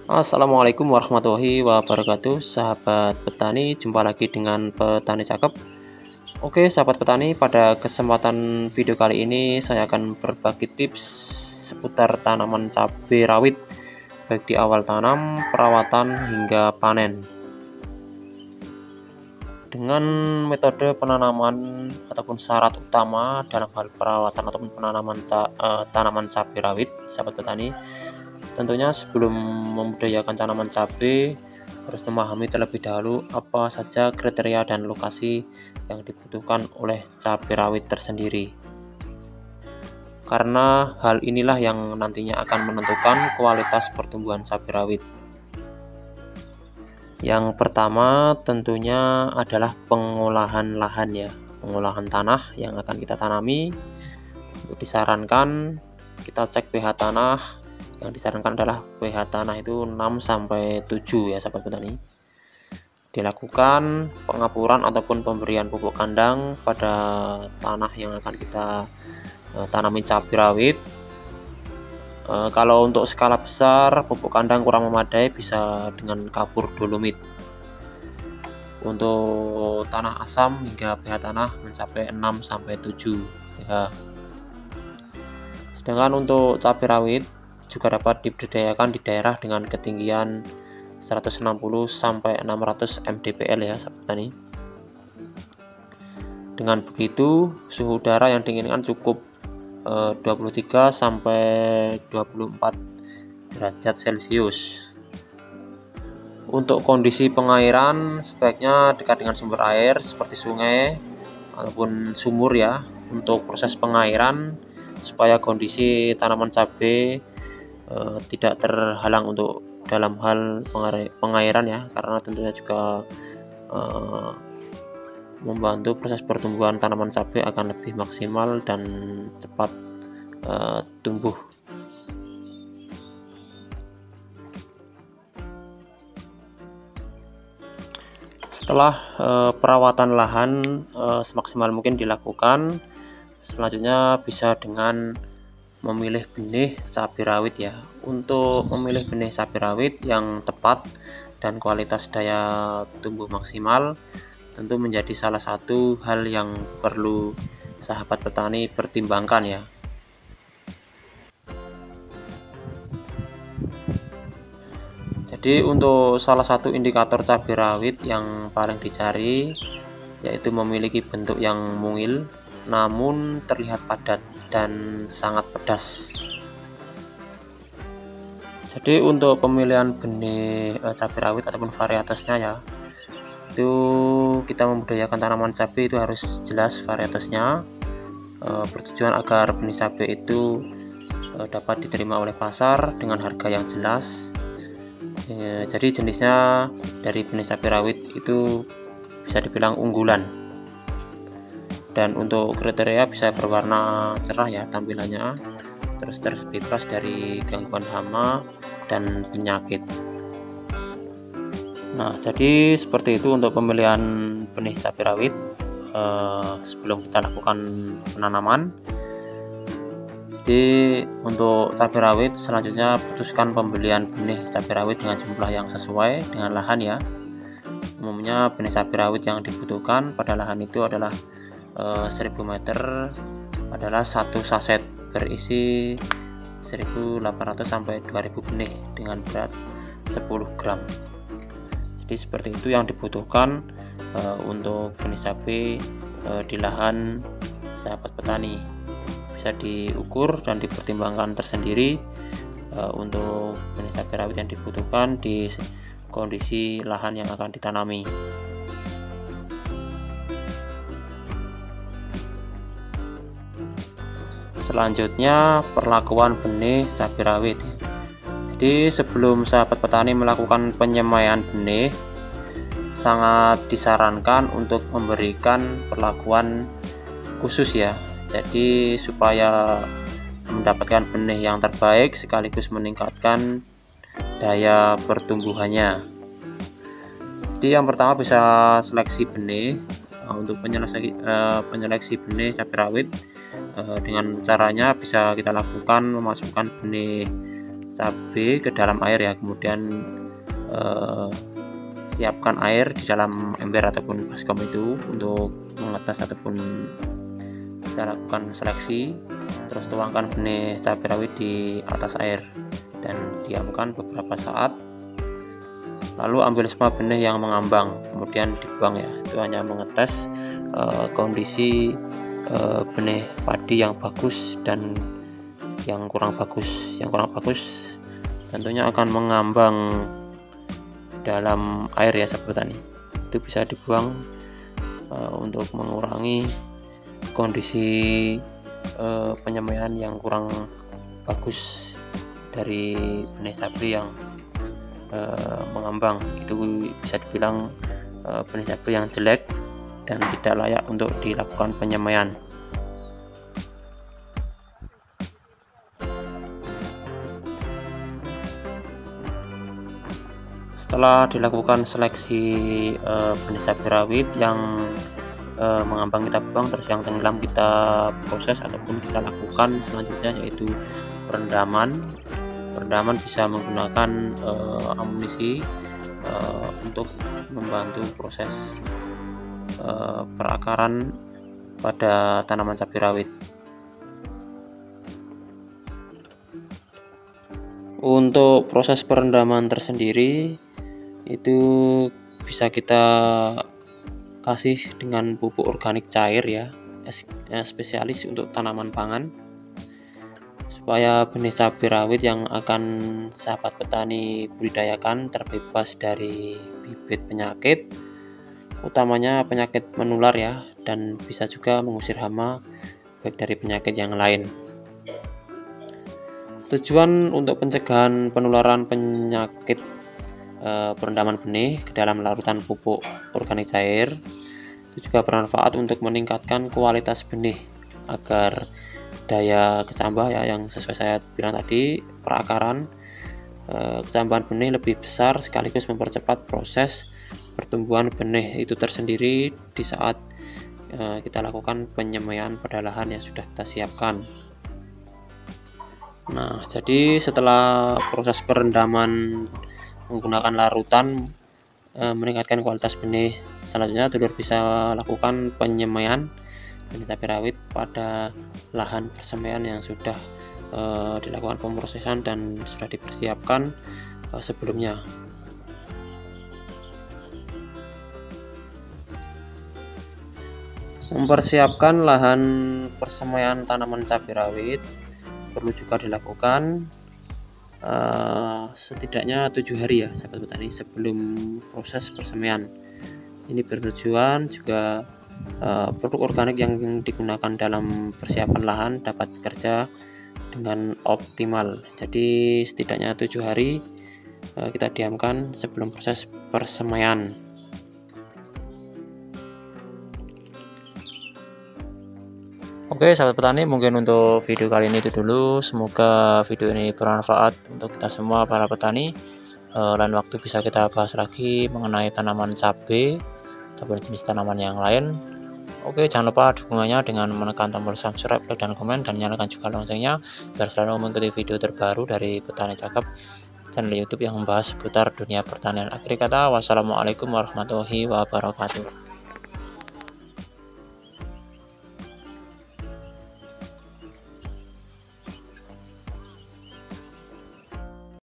Assalamualaikum warahmatullahi wabarakatuh, sahabat petani. Jumpa lagi dengan petani cakep. Oke, sahabat petani, pada kesempatan video kali ini saya akan berbagi tips seputar tanaman cabai rawit, baik di awal tanam, perawatan, hingga panen. Dengan metode penanaman ataupun syarat utama dalam hal perawatan ataupun penanaman tanaman cabai rawit, sahabat petani, tentunya sebelum membudidayakan tanaman cabai harus memahami terlebih dahulu apa saja kriteria dan lokasi yang dibutuhkan oleh cabai rawit tersendiri. Karena hal inilah yang nantinya akan menentukan kualitas pertumbuhan cabai rawit. Yang pertama tentunya adalah pengolahan lahan ya, pengolahan tanah yang akan kita tanami. Untuk disarankan kita cek pH tanah. Yang disarankan adalah pH tanah itu 6-7 ya, sahabat petani. Dilakukan pengapuran ataupun pemberian pupuk kandang pada tanah yang akan kita tanami cabai rawit. Kalau untuk skala besar pupuk kandang kurang memadai, bisa dengan kapur dolomit. Untuk tanah asam hingga pH tanah mencapai 6-7 ya. Sedangkan untuk cabai rawit juga dapat dibudidayakan di daerah dengan ketinggian 160-600 mdpl ya, sahabat petani. Dengan begitu suhu udara yang diinginkan cukup 23-24 derajat Celcius. Untuk kondisi pengairan sebaiknya dekat dengan sumber air seperti sungai ataupun sumur ya, untuk proses pengairan supaya kondisi tanaman cabai tidak terhalang untuk dalam hal pengairan ya, karena tentunya juga membantu proses pertumbuhan tanaman cabai akan lebih maksimal dan cepat tumbuh. Setelah perawatan lahan semaksimal mungkin dilakukan, selanjutnya bisa dengan memilih benih cabai rawit ya. Untuk memilih benih cabai rawit yang tepat dan kualitas daya tumbuh maksimal tentu menjadi salah satu hal yang perlu sahabat petani pertimbangkan ya. Jadi untuk salah satu indikator cabai rawit yang paling dicari yaitu memiliki bentuk yang mungil namun terlihat padat dan sangat pedas. Jadi untuk pemilihan benih cabai rawit ataupun varietasnya ya, itu kita membudidayakan tanaman cabai itu harus jelas varietasnya, bertujuan agar benih cabai itu dapat diterima oleh pasar dengan harga yang jelas. Jadi jenisnya dari benih cabai rawit itu bisa dibilang unggulan. Dan untuk kriteria bisa berwarna cerah ya tampilannya, terus terbebas dari gangguan hama dan penyakit. Nah, jadi seperti itu untuk pemilihan benih cabai rawit sebelum kita lakukan penanaman. Jadi untuk cabai rawit selanjutnya putuskan pembelian benih cabai rawit dengan jumlah yang sesuai dengan lahan ya. Umumnya benih cabai rawit yang dibutuhkan pada lahan itu adalah 1000 meter adalah satu saset berisi 1800 sampai 2000 benih dengan berat 10 gram. Jadi seperti itu yang dibutuhkan untuk benih cabai di lahan sahabat petani. Bisa diukur dan dipertimbangkan tersendiri untuk benih cabai rawit yang dibutuhkan di kondisi lahan yang akan ditanami. Selanjutnya perlakuan benih cabai rawit. Jadi sebelum sahabat petani melakukan penyemaian benih, sangat disarankan untuk memberikan perlakuan khusus ya. Jadi supaya mendapatkan benih yang terbaik sekaligus meningkatkan daya pertumbuhannya. Jadi yang pertama bisa seleksi benih. Untuk penyeleksi benih cabai rawit dengan caranya bisa kita lakukan memasukkan benih cabai ke dalam air ya, kemudian siapkan air di dalam ember ataupun baskom itu untuk mengetes ataupun kita lakukan seleksi. Terus tuangkan benih cabai rawit di atas air dan diamkan beberapa saat, lalu ambil semua benih yang mengambang kemudian dibuang ya. Itu hanya mengetes kondisi benih padi yang bagus dan yang kurang bagus. Yang kurang bagus tentunya akan mengambang dalam air ya sahabat petani. Itu bisa dibuang untuk mengurangi kondisi penyemaian yang kurang bagus dari benih cabai yang mengambang. Itu bisa dibilang benih cabai yang jelek dan tidak layak untuk dilakukan penyemaian. Setelah dilakukan seleksi benih cabai rawit yang mengambang kita buang, terus yang tenggelam kita proses ataupun kita lakukan selanjutnya, yaitu perendaman. Perendaman bisa menggunakan amunisi untuk membantu proses perakaran pada tanaman cabai rawit. Untuk proses perendaman tersendiri itu bisa kita kasih dengan pupuk organik cair ya, spesialis untuk tanaman pangan, supaya benih cabai rawit yang akan sahabat petani budidayakan terbebas dari bibit penyakit, utamanya penyakit menular ya, dan bisa juga mengusir hama baik dari penyakit yang lain. Tujuan untuk pencegahan penularan penyakit perendaman benih ke dalam larutan pupuk organik cair itu juga bermanfaat untuk meningkatkan kualitas benih agar daya kecambah ya, yang sesuai saya bilang tadi, perakaran, kecambahan benih lebih besar sekaligus mempercepat proses pertumbuhan benih itu tersendiri di saat kita lakukan penyemaian pada lahan yang sudah kita siapkan. Nah, jadi setelah proses perendaman menggunakan larutan meningkatkan kualitas benih, selanjutnya dulur bisa lakukan penyemaian benih cabai rawit pada lahan persemaian yang sudah dilakukan pemrosesan dan sudah dipersiapkan sebelumnya. Mempersiapkan lahan persemaian tanaman cabai rawit perlu juga dilakukan setidaknya 7 hari ya sahabat petani sebelum proses persemaian. Ini bertujuan juga produk organik yang digunakan dalam persiapan lahan dapat bekerja dengan optimal. Jadi setidaknya 7 hari kita diamkan sebelum proses persemaian. Oke sahabat petani, mungkin untuk video kali ini itu dulu. Semoga video ini bermanfaat untuk kita semua para petani. Lain waktu bisa kita bahas lagi mengenai tanaman cabai ataupun jenis tanaman yang lain. Oke, jangan lupa dukungannya dengan menekan tombol subscribe, like, dan komen, dan nyalakan juga loncengnya biar selalu mengikuti video terbaru dari Petani Cakep, channel YouTube yang membahas seputar dunia pertanian. Akhir kata, wassalamualaikum warahmatullahi wabarakatuh.